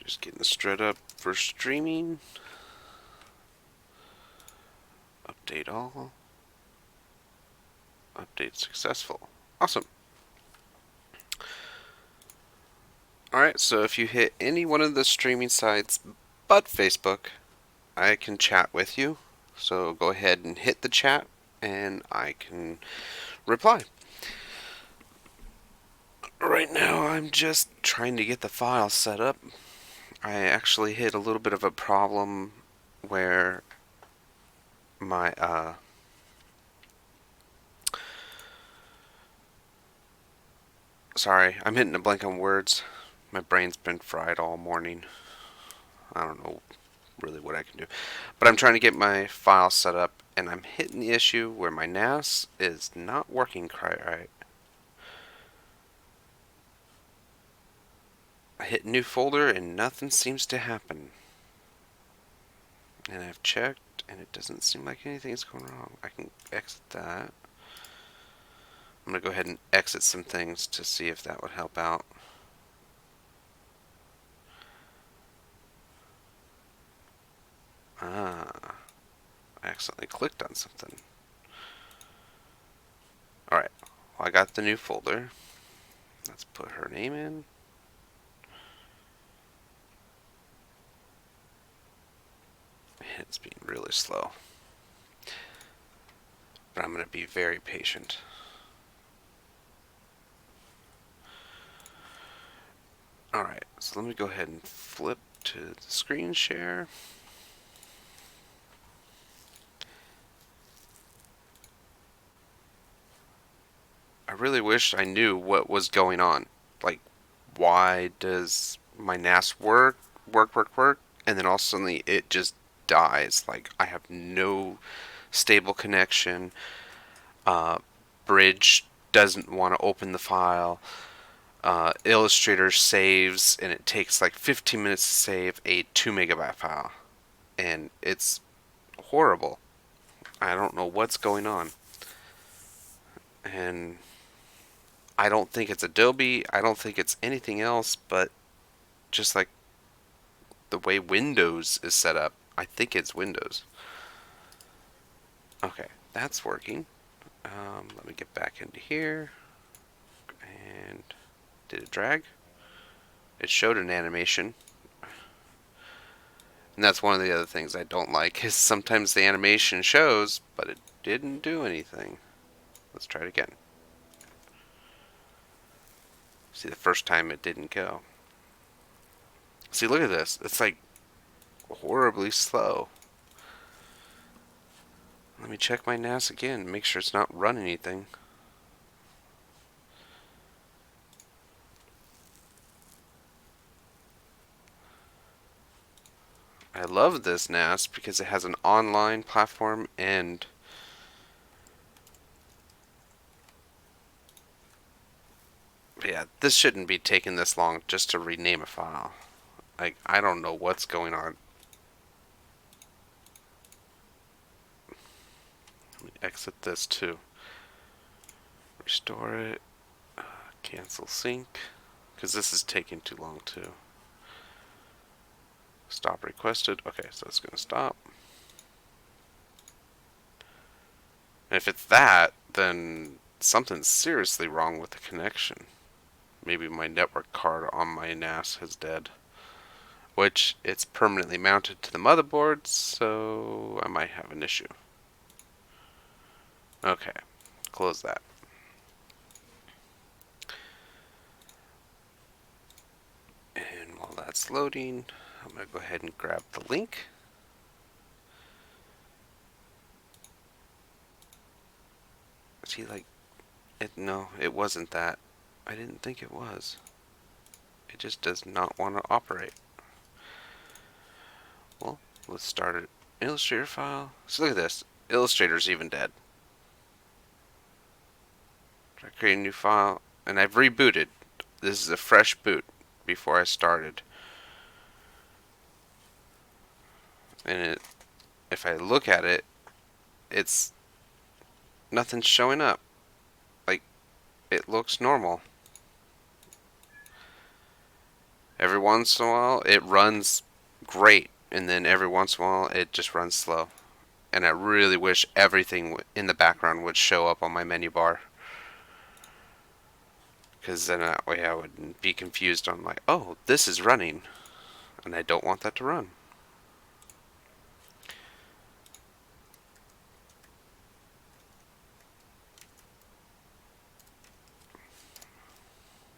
Just getting the strut up for streaming. Update all. Update successful. Awesome. Alright, so if you hit any one of the streaming sites but Facebook, I can chat with you. So go ahead and hit the chat and I can reply. Right now I'm just trying to get the file set up. I actually hit a little bit of a problem where my sorry, I'm hitting a blank on words. My brain's been fried all morning. I don't know really what I can do. But I'm trying to get my file set up and I'm hitting the issue where my NAS is not working quite right. I hit new folder and nothing seems to happen. And I've checked and it doesn't seem like anything's going wrong. I can exit that. I'm going to go ahead and exit some things to see if that would help out. Ah, I accidentally clicked on something. Alright, well, I got the new folder. Let's put her name in. It's being really slow. But I'm going to be very patient. Alright, so let me go ahead and flip to the screen share. I really wish I knew what was going on. Like, why does my NAS work, and then all of a sudden it just dies? Like, I have no stable connection. Uh, Bridge doesn't want to open the file. Illustrator saves, and it takes like 15 minutes to save a 2 megabyte file. And it's horrible. I don't know what's going on. And I don't think it's Adobe. I don't think it's anything else, but just like the way Windows is set up, I think it's Windows. Okay, that's working. Let me get back into here. And did it drag? It showed an animation. And that's one of the other things I don't like is sometimes the animation shows, but it didn't do anything. Let's try it again. See, the first time it didn't go. See, look at this. It's like horribly slow. Let me check my NAS again, make sure it's not running anything. I love this NAS because it has an online platform and yeah, this shouldn't be taking this long just to rename a file. Like, I don't know what's going on. Let me exit this too. Restore it. Cancel sync. Because this is taking too long too. Stop requested. Okay, so it's going to stop. And if it's that, then something's seriously wrong with the connection. Maybe my network card on my NAS is dead. Which, it's permanently mounted to the motherboard, so I might have an issue. Okay, close that. And while that's loading, I'm going to go ahead and grab the link. See, like, no, it wasn't that. I didn't think it was. It just does not want to operate. Well, let's start an Illustrator file. So look at this. Illustrator's even dead. Try creating a new file, and I've rebooted. This is a fresh boot before I started. And if I look at it, it's nothing's showing up. Like, it looks normal. Every once in a while, it runs great, and then every once in a while, it just runs slow. And I really wish everything in the background would show up on my menu bar, because then that way I wouldn't be confused on like, oh, this is running, and I don't want that to run.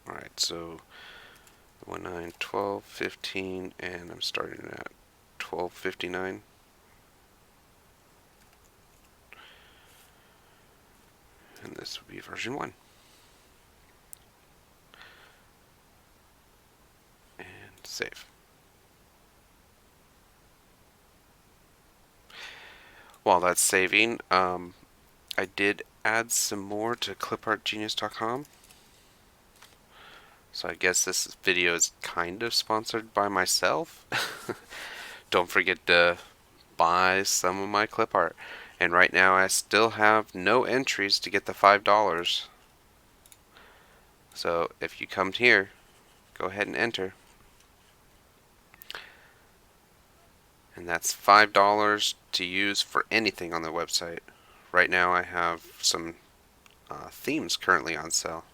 Alright, so 1, 9, 12, 15, and I'm starting at 12:59. And this would be version 1. And save. While that's saving, I did add some more to clipartgenius.com. So I guess this video is kind of sponsored by myself. Don't forget to buy some of my clip art. And right now I still have no entries to get the $5. So if you come here, go ahead and enter. And that's $5 to use for anything on the website. Right now I have some themes currently on sale.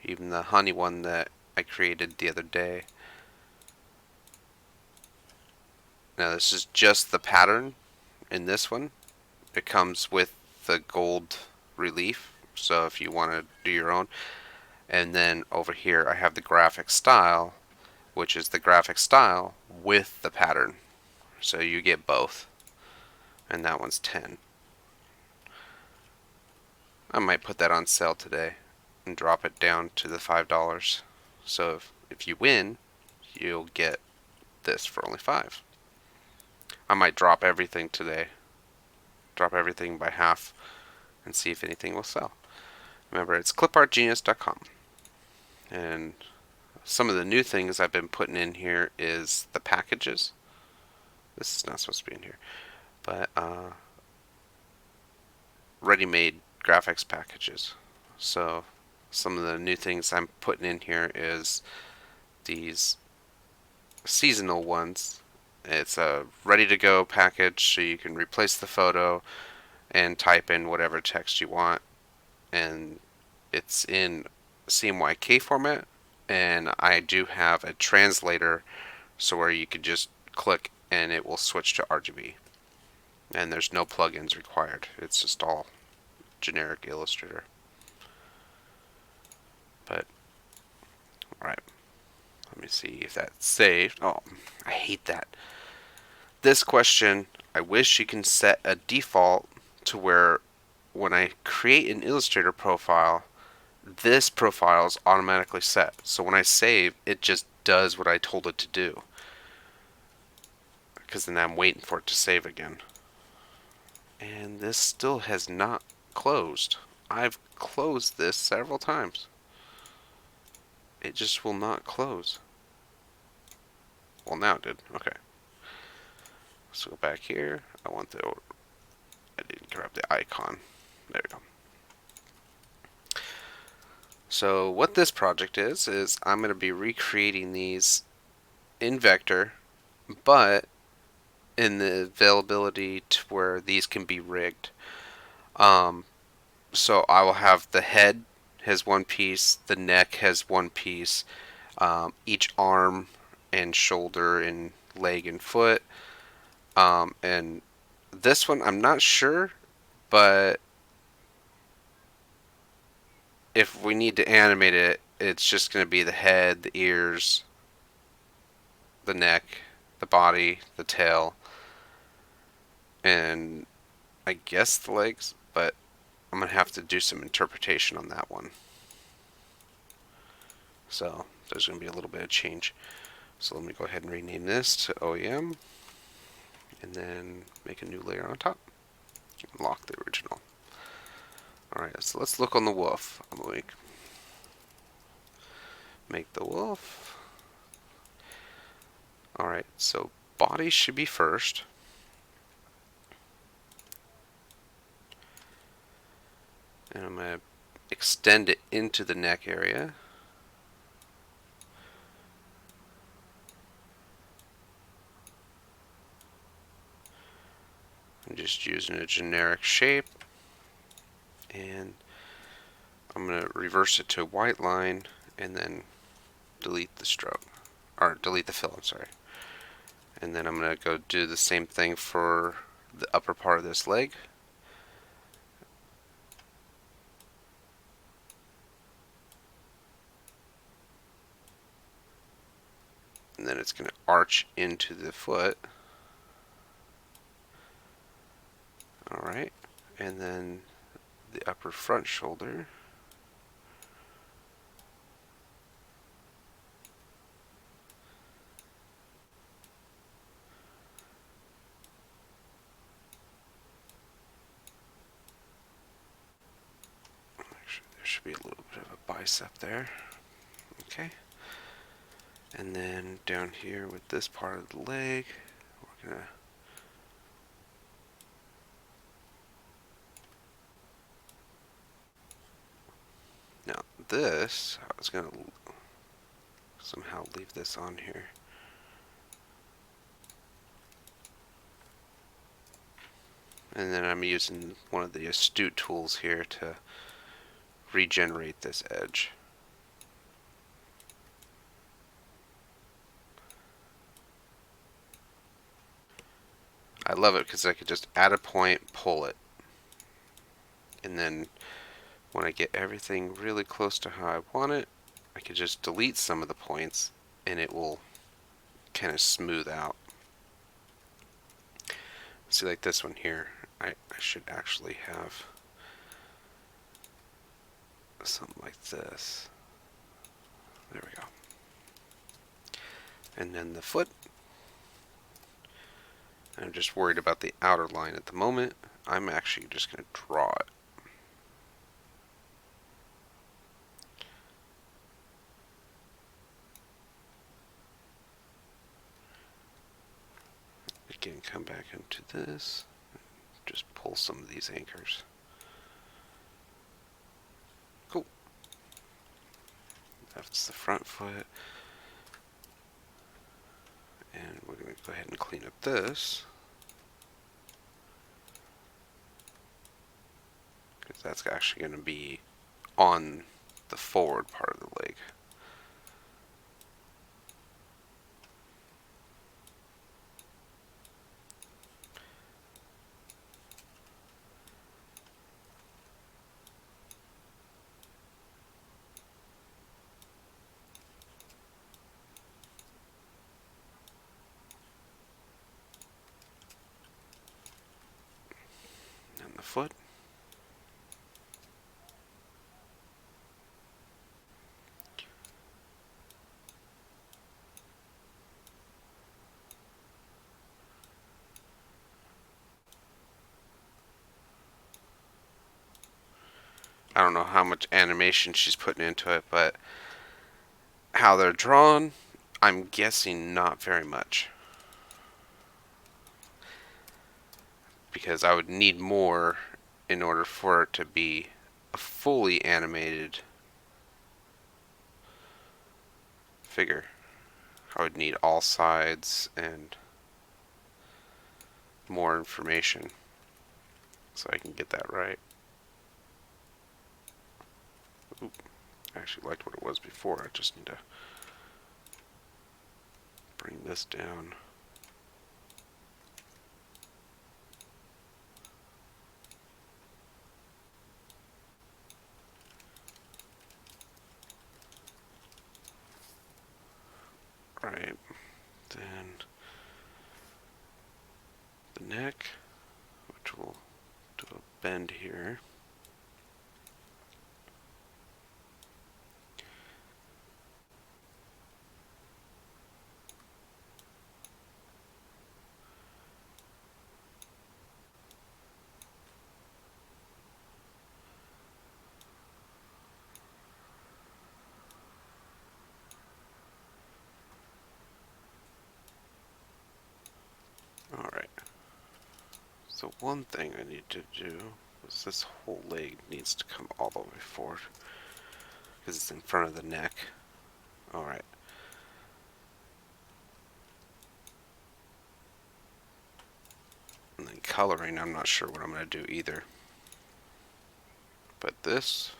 Even the honey one that I created the other day. Now this is just the pattern in this one. It comes with the gold relief, so if you want to do your own. And then over here I have the graphic style, which is the graphic style with the pattern. So you get both. And that one's 10. I might put that on sale today and drop it down to the $5. So if you win, you'll get this for only 5. I might drop everything today. Drop everything by half and see if anything will sell. Remember, it's clipartgenius.com. And some of the new things I've been putting in here is the packages. This is not supposed to be in here, but ready-made graphics packages. So some of the new things I'm putting in here is these seasonal ones. It's a ready-to-go package, so you can replace the photo and type in whatever text you want, and it's in CMYK format, and I do have a translator so where you could just click and it will switch to RGB, and there's no plugins required. It's just all generic Illustrator. But alright, let me see if that's saved. Oh, I hate that. This question, I wish you can set a default to where when I create an Illustrator profile, this profile is automatically set. So when I save, it just does what I told it to do. Because then I'm waiting for it to save again. And this still has not closed. I've closed this several times. It just will not close. Well, now it did. Okay. Let's go back here. I didn't grab the icon. There we go. So what this project is I'm going to be recreating these in vector, but in the availability to where these can be rigged. So I will have the head has one piece, the neck has one piece, each arm and shoulder and leg and foot. And this one I'm not sure, but if we need to animate it, it's just going to be the head, the ears, the neck, the body, the tail, and I guess the legs, but I'm going to have to do some interpretation on that one. So there's going to be a little bit of change. So let me go ahead and rename this to OEM, and then make a new layer on top. Lock the original. Alright, so let's look on the wolf. I'm going to make the wolf. Alright, so body should be first. And I'm going to extend it into the neck area. just using a generic shape, and I'm going to reverse it to a white line and then delete the stroke, or delete the fill, I'm sorry. And then I'm going to go do the same thing for the upper part of this leg. And then it's going to arch into the foot. Alright, and then the upper front shoulder. Actually, there should be a little bit of a bicep there. Okay. And then down here with this part of the leg, we're going to now this, I was going to somehow leave this on here. And then I'm using one of the astute tools here to regenerate this edge. I love it because I could just add a point, pull it. And then when I get everything really close to how I want it, I could just delete some of the points and it will kind of smooth out. See, like this one here, I should actually have something like this. There we go. And then the foot. I'm just worried about the outer line at the moment. I'm actually just going to draw it. Again, come back into this. Just pull some of these anchors. Cool. That's the front foot. And we're going to go ahead and clean up this. Because that's actually going to be on the forward part of the leg. And the foot. I don't know how much animation she's putting into it, but how they're drawn, I'm guessing not very much. Because I would need more in order for it to be a fully animated figure. I would need all sides and more information so I can get that right. Ooh, I actually liked what it was before. I just need to bring this down. Right, then the neck, which will do a bend here. Alright, so one thing I need to do is this whole leg needs to come all the way forward because it's in front of the neck. Alright. And then coloring, I'm not sure what I'm going to do either. But this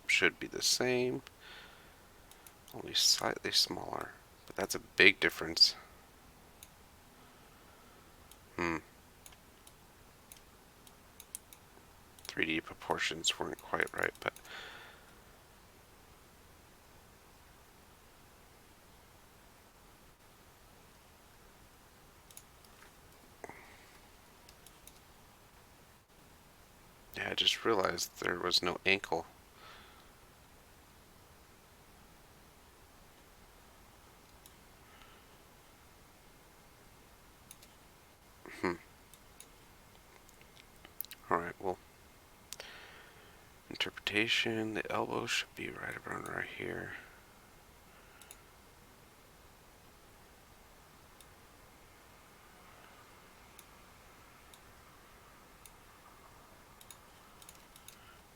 should be the same, only slightly smaller. But that's a big difference. 3D proportions weren't quite right, but yeah, I just realized there was no ankle. Alright, well, interpretation, the elbow should be right around right here.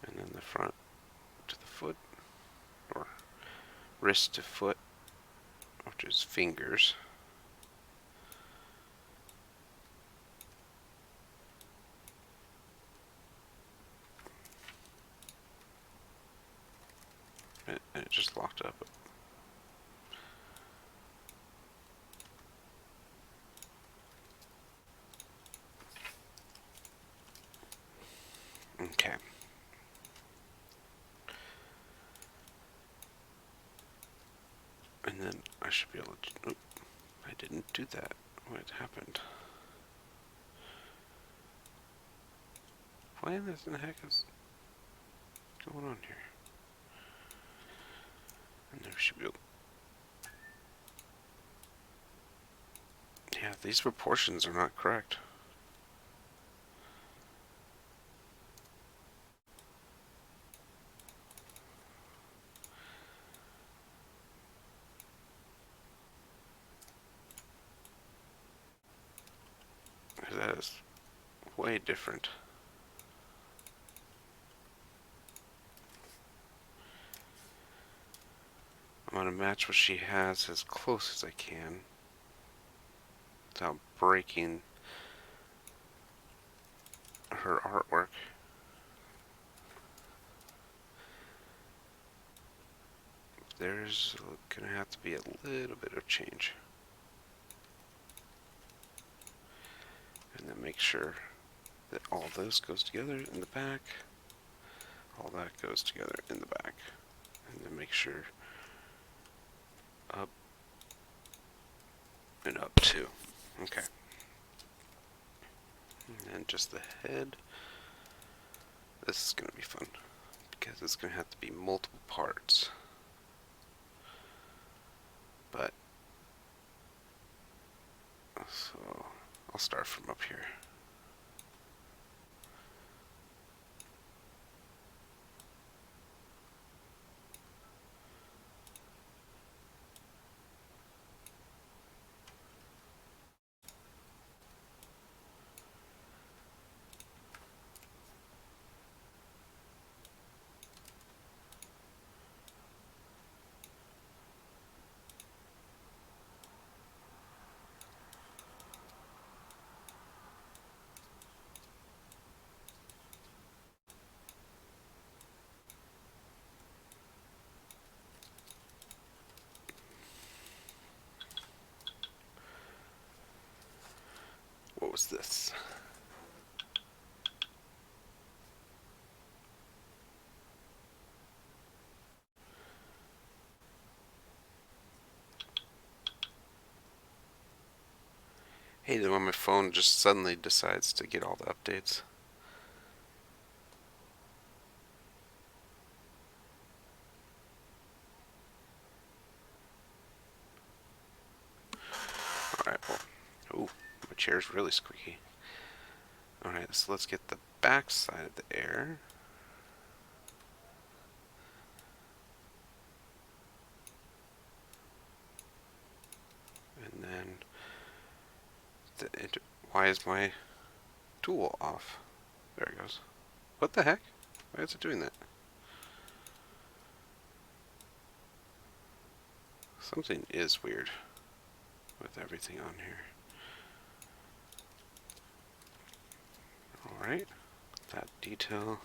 And then the front to the foot, or wrist to foot, which is fingers. And it just locked up. Okay. And then I should be able to... Oop, I didn't do that. What happened? What in the heck is going on here? And there should be... Yeah, these proportions are not correct. That is way different. I'm gonna match what she has as close as I can without breaking her artwork. There's gonna have to be a little bit of change. And then make sure that all this goes together in the back. All that goes together in the back. And then make sure up and up too. Okay. And then just the head. This is going to be fun because it's going to have to be multiple parts. But, so I'll start from up here. What was this? Hey, then when my phone just suddenly decides to get all the updates. Alright, well, ooh, my chair's really squeaky. Alright, so let's get the back side of the air. And then, why is my tool off? There it goes. What the heck? Why is it doing that? Something is weird with everything on here. Alright, that detail.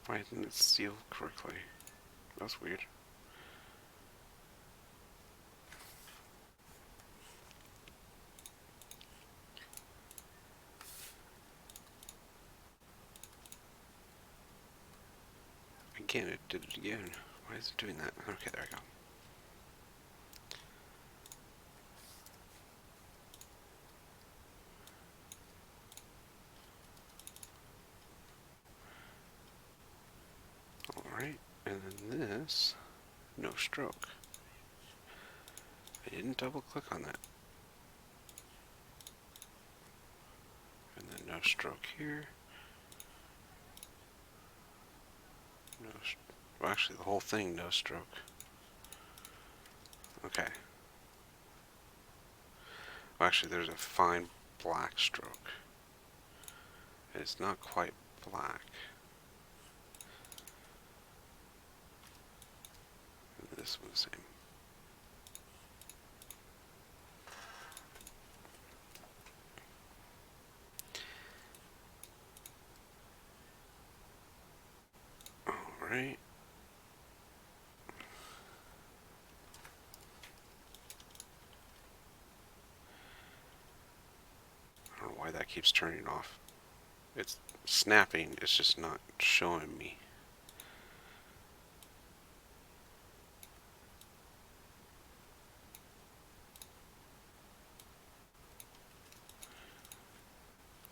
Why didn't it seal correctly? That's weird. Again, it did it again. Why is it doing that? Okay, there we go. Alright, and then this, no stroke. I didn't double click on that. And then no stroke here. No, well, actually the whole thing no stroke. Okay. Well, actually there's a fine black stroke. It's not quite black. And this one's the same. Alright. I don't know why that keeps turning off. It's snapping, it's just not showing me.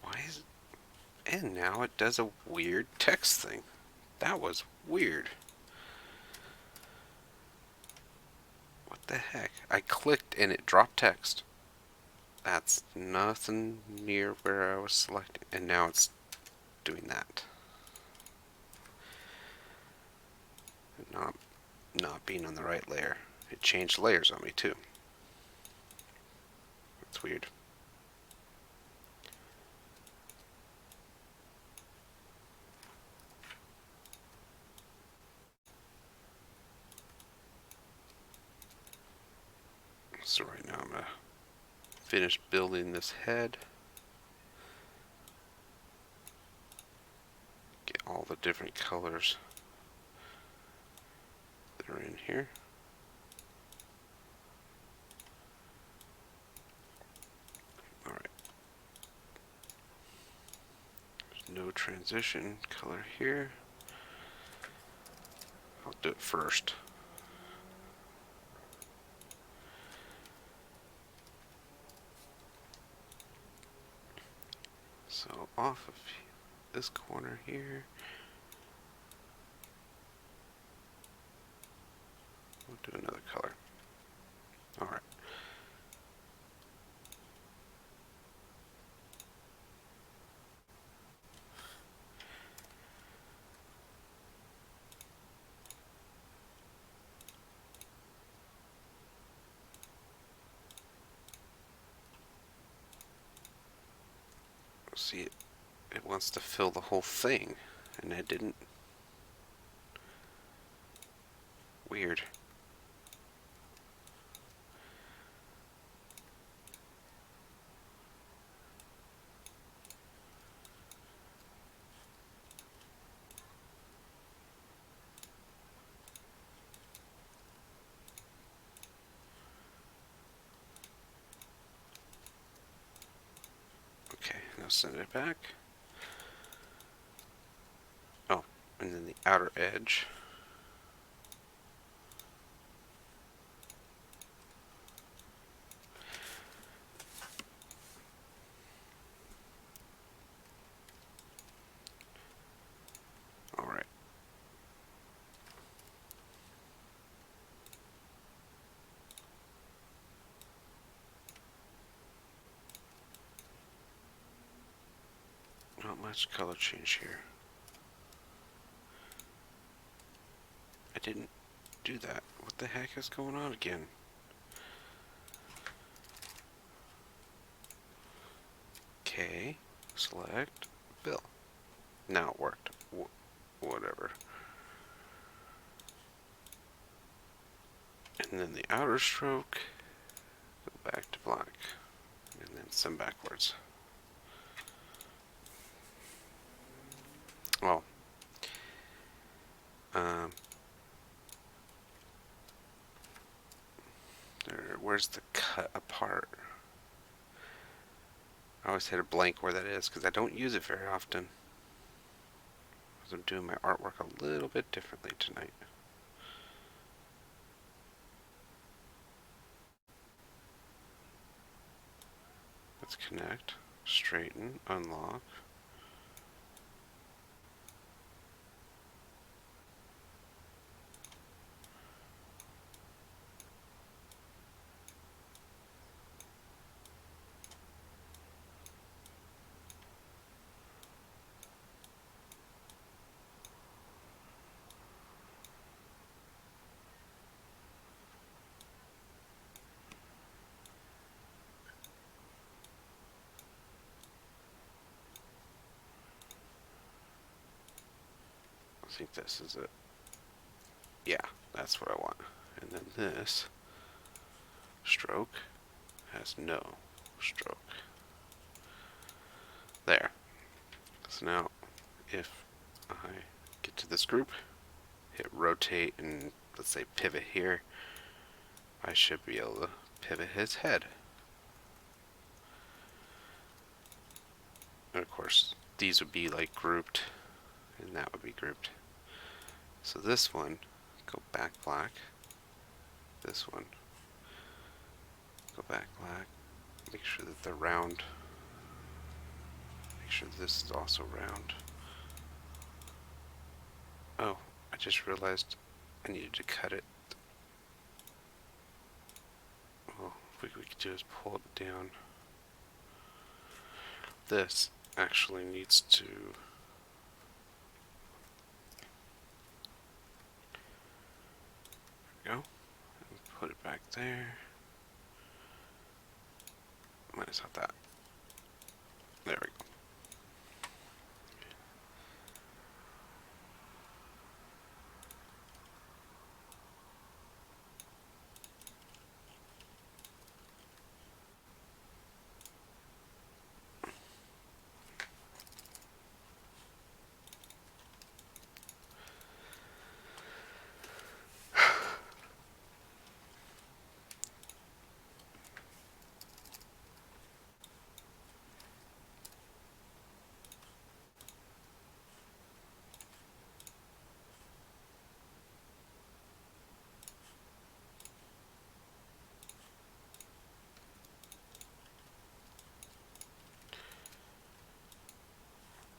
Why is it? And now it does a weird text thing. That was weird. What the heck? I clicked and it dropped text. That's nothing near where I was selecting. And now it's doing that. Not being on the right layer. It changed layers on me too. That's weird. So right now I'm gonna finish building this head. Get all the different colors that are in here. Alright. There's no transition color here. I'll do it first. So off of this corner here, we'll do another color. Alright. See, it wants to fill the whole thing, and it didn't. Weird. Now send it back. Oh, and then the outer edge. Alright. Not much color change here. I didn't do that. What the heck is going on again? Okay, select Bill. Now it worked. Whatever. And then the outer stroke, go back to black. And then send backwards. Well, where's the cut apart? I always hit a blank where that is because I don't use it very often. Because I'm doing my artwork a little bit differently tonight. Let's connect, straighten, unlock. I think this is it. Yeah, that's what I want. And then this stroke has no stroke. There. So now, if I get to this group, hit rotate and let's say pivot here, I should be able to pivot his head. And of course, these would be like grouped, and that would be grouped. So this one, go back black. This one, go back black. Make sure that they're round. Make sure this is also round. Oh, I just realized I needed to cut it. Well, what we could do is pull it down. This actually needs to go. And put it back there. Minus out that. There we go.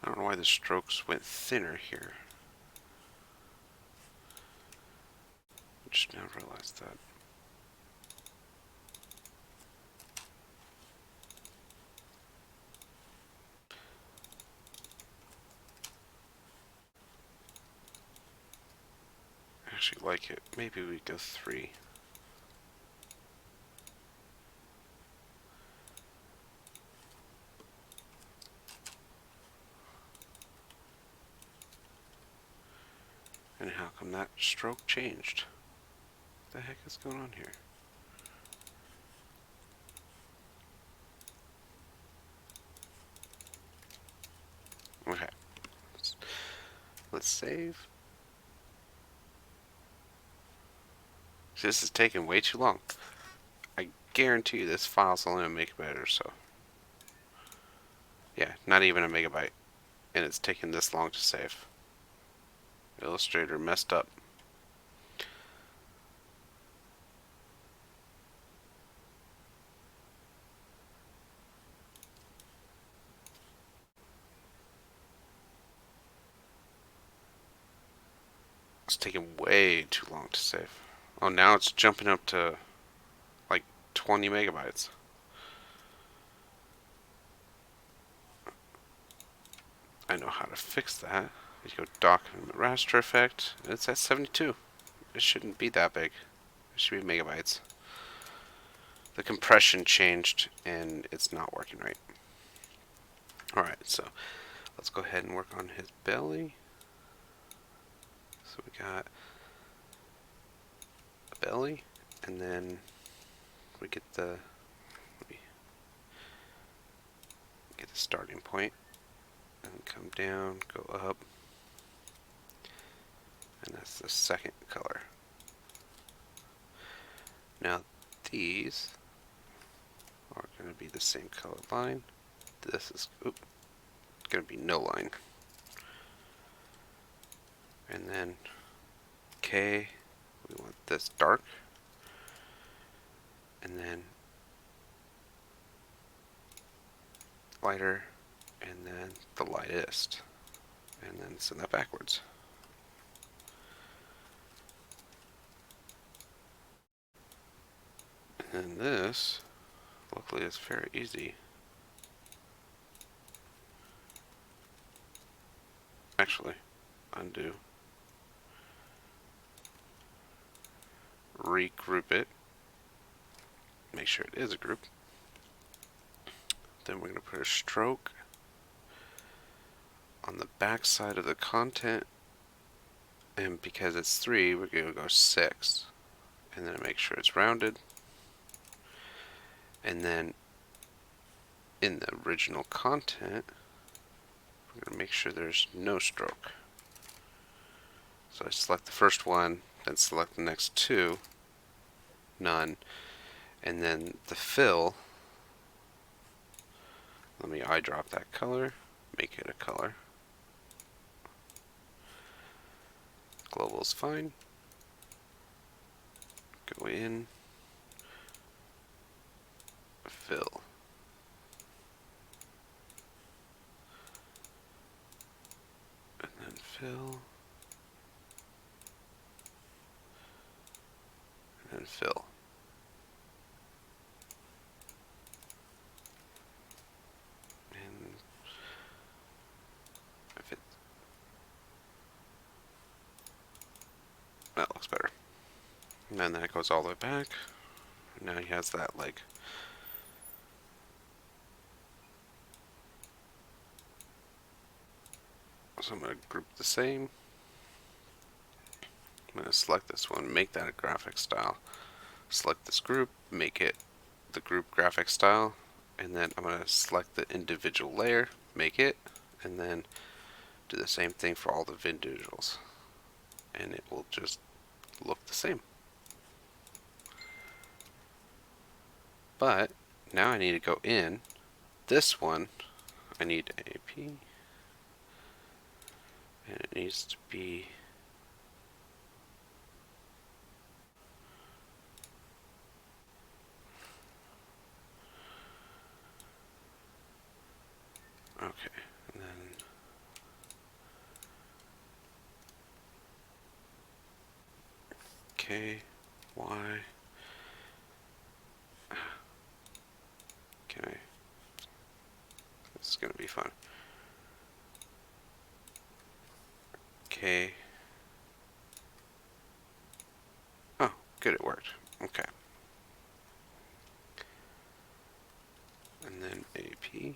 I don't know why the strokes went thinner here. I just now realized that. I actually like it. Maybe we go 3. And how come that stroke changed? What the heck is going on here? Okay. Let's save. This is taking way too long. I guarantee you this file's only gonna make it better, so. Yeah, not even a megabyte. And it's taken this long to save. Illustrator messed up. It's taking way too long to save. Oh, now it's jumping up to like 20 megabytes. I know how to fix that. You go document raster effect. It's at 72. It shouldn't be that big. It should be megabytes. The compression changed and it's not working right. Alright, so let's go ahead and work on his belly. So we got a belly, and then we get the starting point, and come down, go up, and that's the second color. Now these are going to be the same color line. This is going to be no line. And then K, we want this dark, and then lighter, and then the lightest, and then send that backwards. And this, luckily, is very easy. Actually, undo, regroup it, make sure it is a group. Then we're going to put a stroke on the back side of the content, and because it's 3, we're going to go 6, and then make sure it's rounded. And then in the original content, we're going to make sure there's no stroke. So I select the first one, then select the next 2, none, and then the fill, let me eyedrop that color, make it a color. Global is fine. Go in, fill. And then fill. And then fill. And if it, that looks better. And then that goes all the way back. Now he has that like so I'm going to group the same. I'm going to select this one, make that a graphic style. Select this group, make it the group graphic style, and then I'm going to select the individual layer, make it, and then do the same thing for all the individuals. And it will just look the same. But now I need to go in. This one, I need AP, and it needs to be okay, and then K, Y. Can I? This is gonna be fun. K. Oh, good, it worked. Okay. And then AP.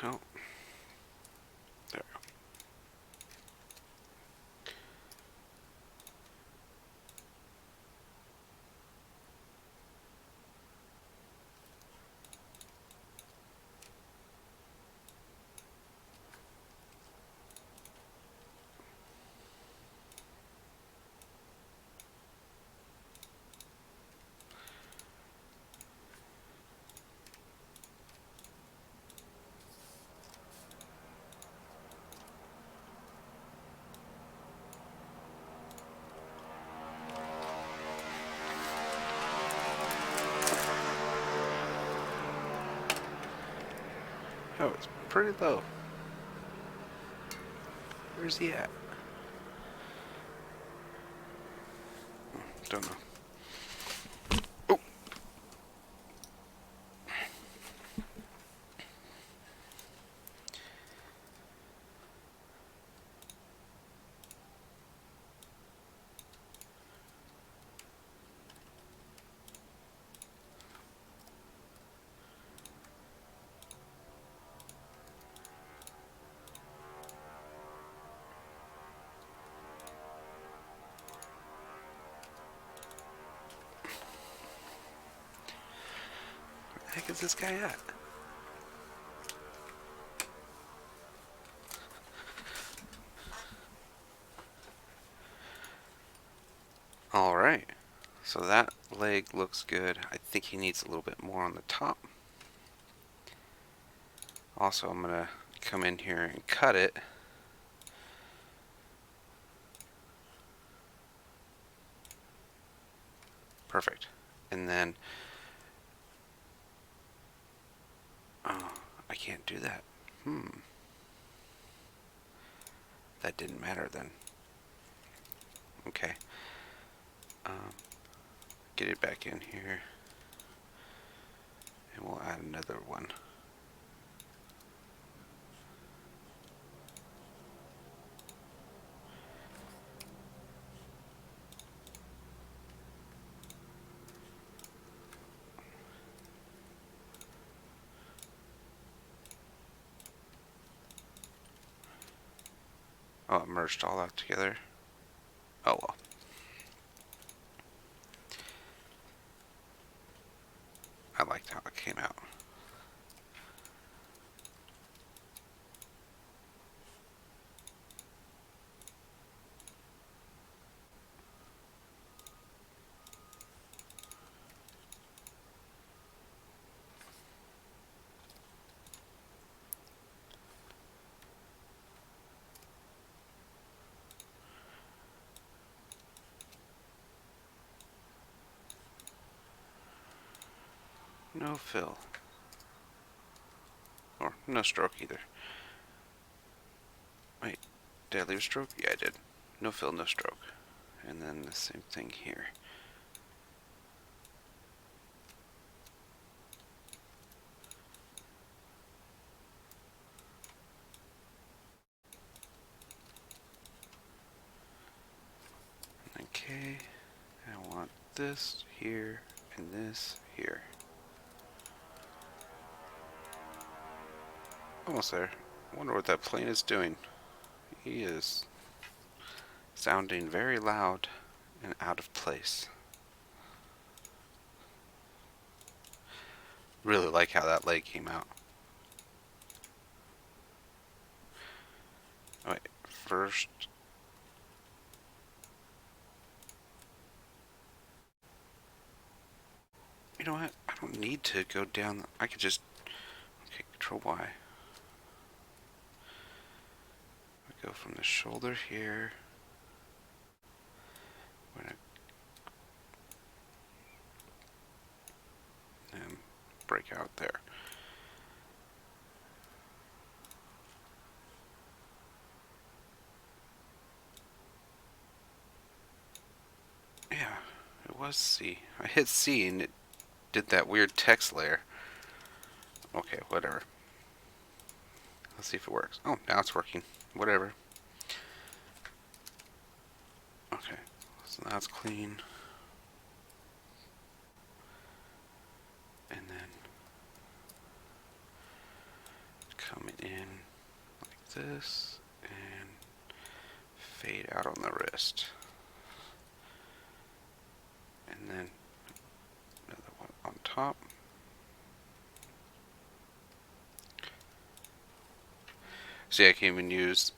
Oh, there we go. Oh, it's pretty low. Where's he at? Don't know. Oh, where the heck is this guy at? Alright, so that leg looks good. I think he needs a little bit more on the top. Also, I'm going to come in here and cut it. Perfect. And then, oh, I can't do that. That didn't matter then. Okay. Get it back in here. And we'll add another one. Oh, it merged all out together. Oh well. I liked how it came out. No fill. Or no stroke either. Wait, did I leave a stroke? Yeah, I did. No fill, no stroke. And then the same thing here. Okay, I want this here and this here. Almost there. I wonder what that plane is doing. He is sounding very loud and out of place. Really like how that leg came out. Wait, first. You know what? I don't need to go down. I could just. Okay, Control Y. I go from the shoulder here. We're gonna. And break out there. Yeah, it was C. I hit C and it did that weird text layer. Okay, whatever. Let's see if it works. Oh, now it's working. Whatever. Okay, so now it's clean. And then coming in like this and fade out on the wrist. And then another one on top. See, I can even use,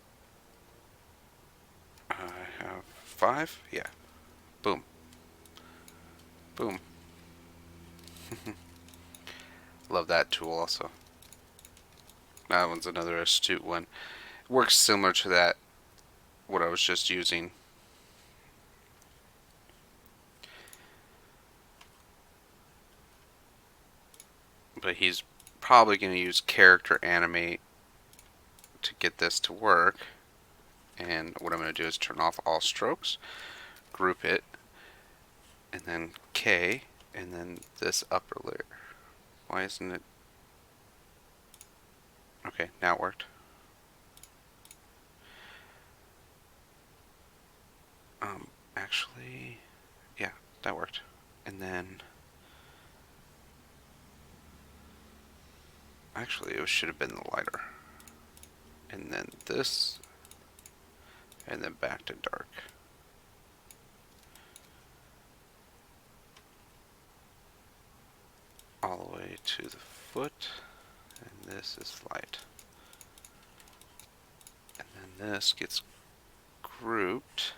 I have 5, yeah, boom, boom. Love that tool also. That one's another astute one. Works similar to that, what I was just using. But he's probably going to use character animate to get this to work. And what I'm going to do is turn off all strokes, group it, and then K, and then this upper layer. Why isn't it? Okay, now it worked. Actually, yeah, that worked. And then, actually, it should have been the lighter. And then this, and then back to dark. All the way to the foot, and this is light. And then this gets grouped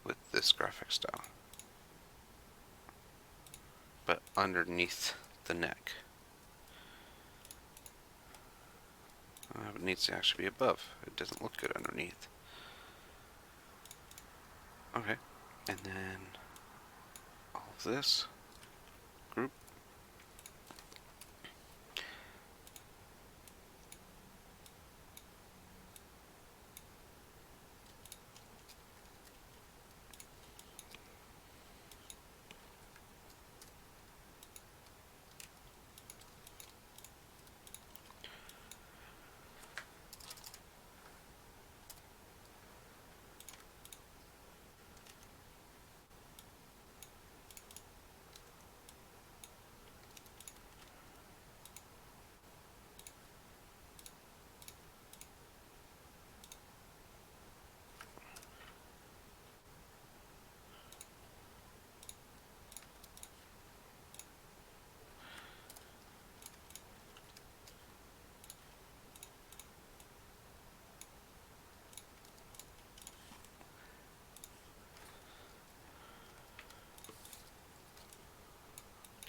with this graphic style, but underneath the neck. It needs to actually be above. It doesn't look good underneath. Okay, and then all of this group.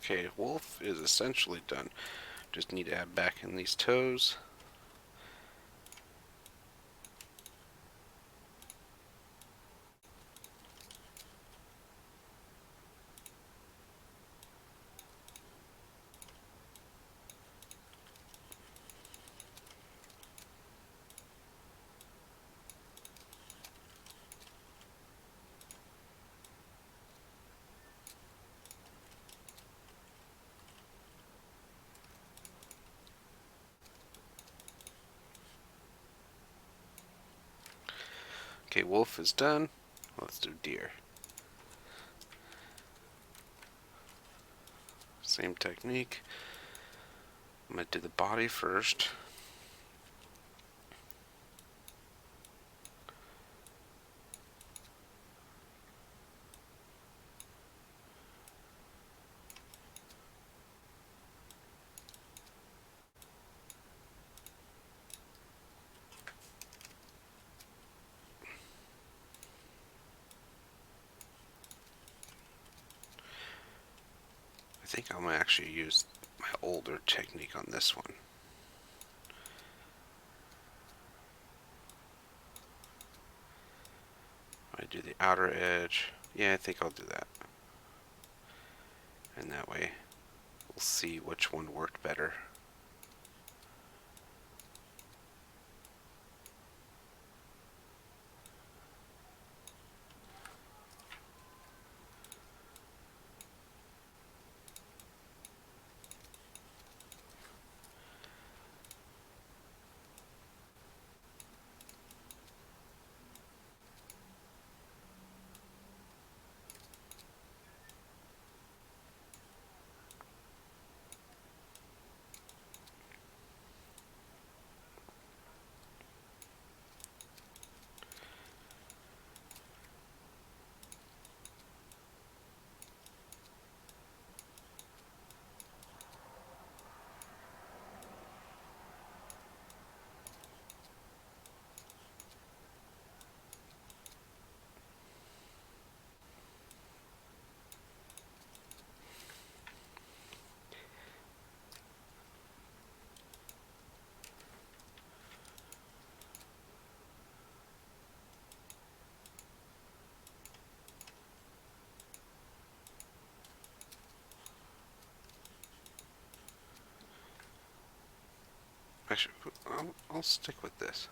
Okay, wolf is essentially done. Just need to add back in these toes. Okay, wolf is done. Let's do deer. Same technique. I'm going to do the body first. I think I'm going to actually use my older technique on this one. I do the outer edge. Yeah, I think I'll do that. And that way, we'll see which one worked better. Actually, I'll stick with this.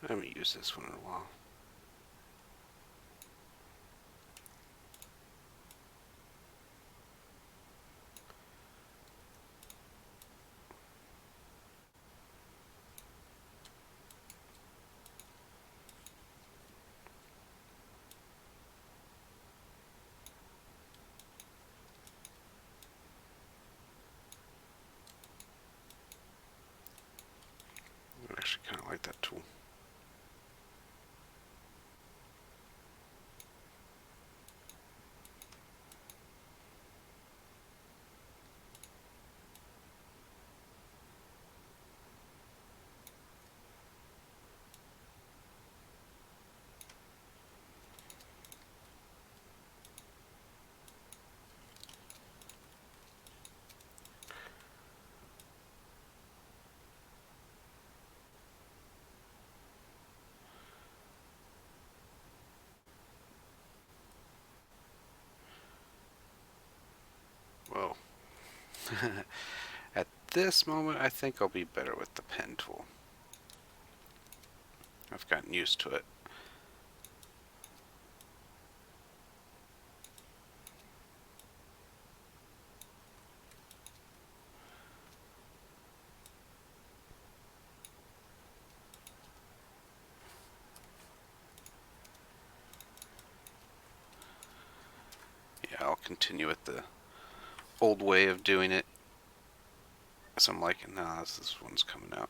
I haven't used this one in a while. I actually kind of like that tool. Whoa. At this moment, I think I'll be better with the pen tool. I've gotten used to it. Yeah, I'll continue with the old way of doing it. So I'm like, nah, this one's coming out.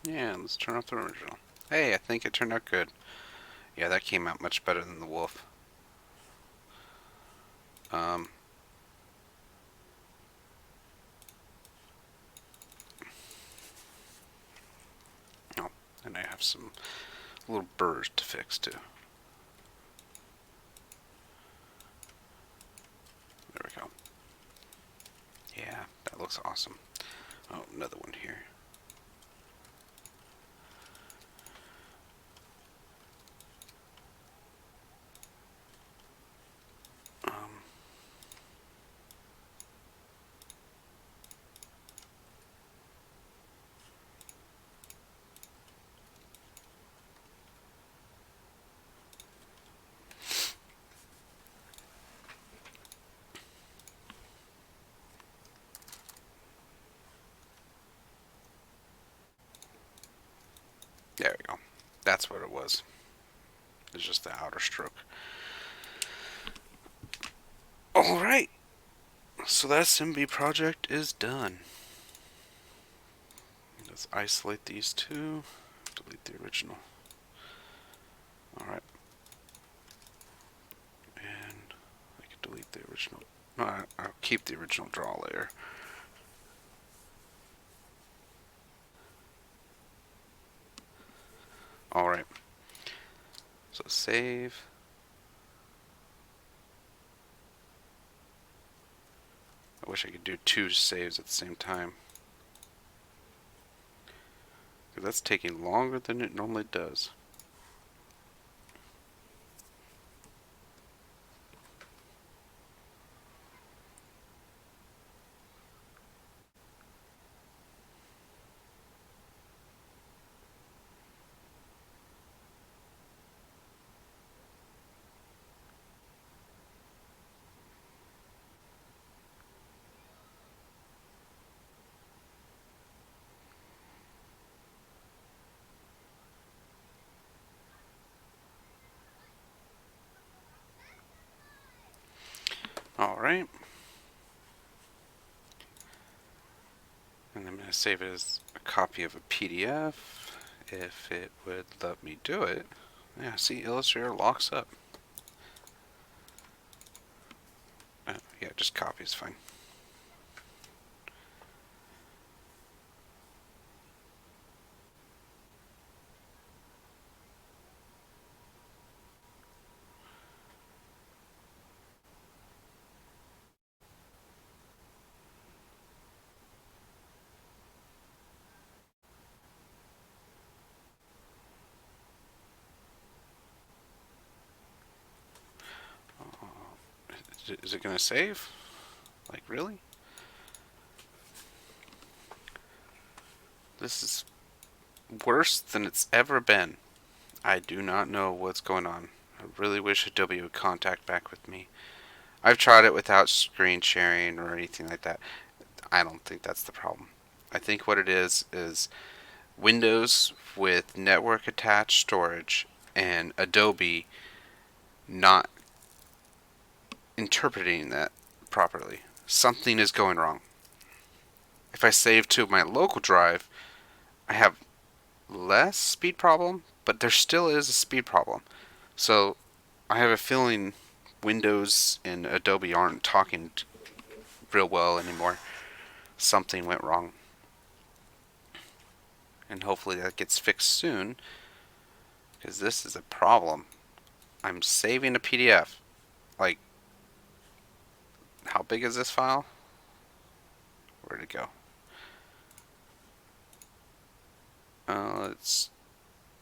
Yeah, let's turn off the original. Hey, I think it turned out good. Yeah, that came out much better than the wolf. Um, oh, and I have some little burrs to fix too. There we go. Yeah, that looks awesome. Oh, another one here. Um, there we go. That's what it was. It's just the outer stroke. Alright, so that Simbi project is done. Let's isolate these two. Delete the original. Alright. And I can delete the original. No, I'll keep the original draw layer. Alright. So save. I wish I could do two saves at the same time. Because that's taking longer than it normally does. Alright. And I'm going to save it as a copy of a PDF if it would let me do it. Yeah, see, Illustrator locks up. Yeah, just copy is fine. Is it going to save? Like, really? This is worse than it's ever been. I do not know what's going on. I really wish Adobe would contact back with me. I've tried it without screen sharing or anything like that. I don't think that's the problem. I think what it is Windows with network attached storage and Adobe not interpreting that properly. Something is going wrong. If I save to my local drive, I have less speed problem, but there still is a speed problem. So I have a feeling Windows and Adobe aren't talking real well anymore. Something went wrong. And hopefully that gets fixed soon, because this is a problem. I'm saving a PDF. Like, how big is this file? Where'd it go? It's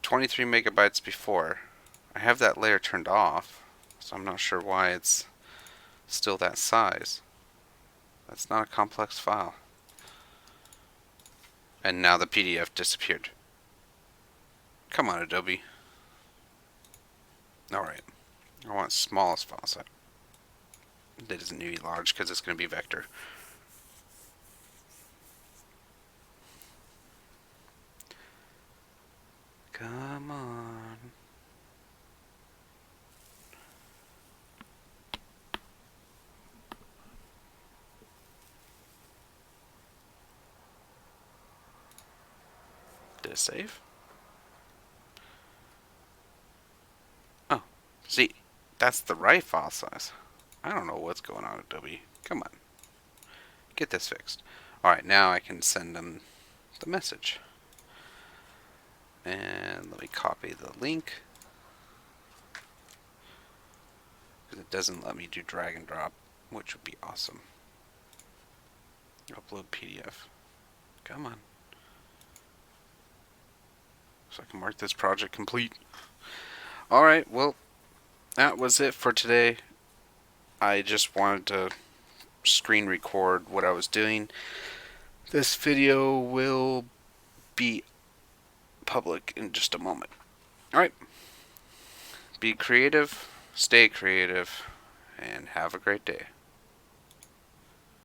23 megabytes before. I have that layer turned off, so I'm not sure why it's still that size. That's not a complex file. And now the PDF disappeared. Come on, Adobe. Alright. I want smallest file size. That doesn't need to be large because it's going to be vector. Come on. Duh. it save? Oh, see, that's the right file size. I don't know what's going on, Adobe. Come on, get this fixed. Alright, now I can send them the message. And let me copy the link. Because it doesn't let me do drag and drop, which would be awesome. Upload PDF. Come on. So I can mark this project complete. Alright, well, that was it for today. I just wanted to screen record what I was doing. This video will be public in just a moment. Alright, be creative, stay creative, and have a great day.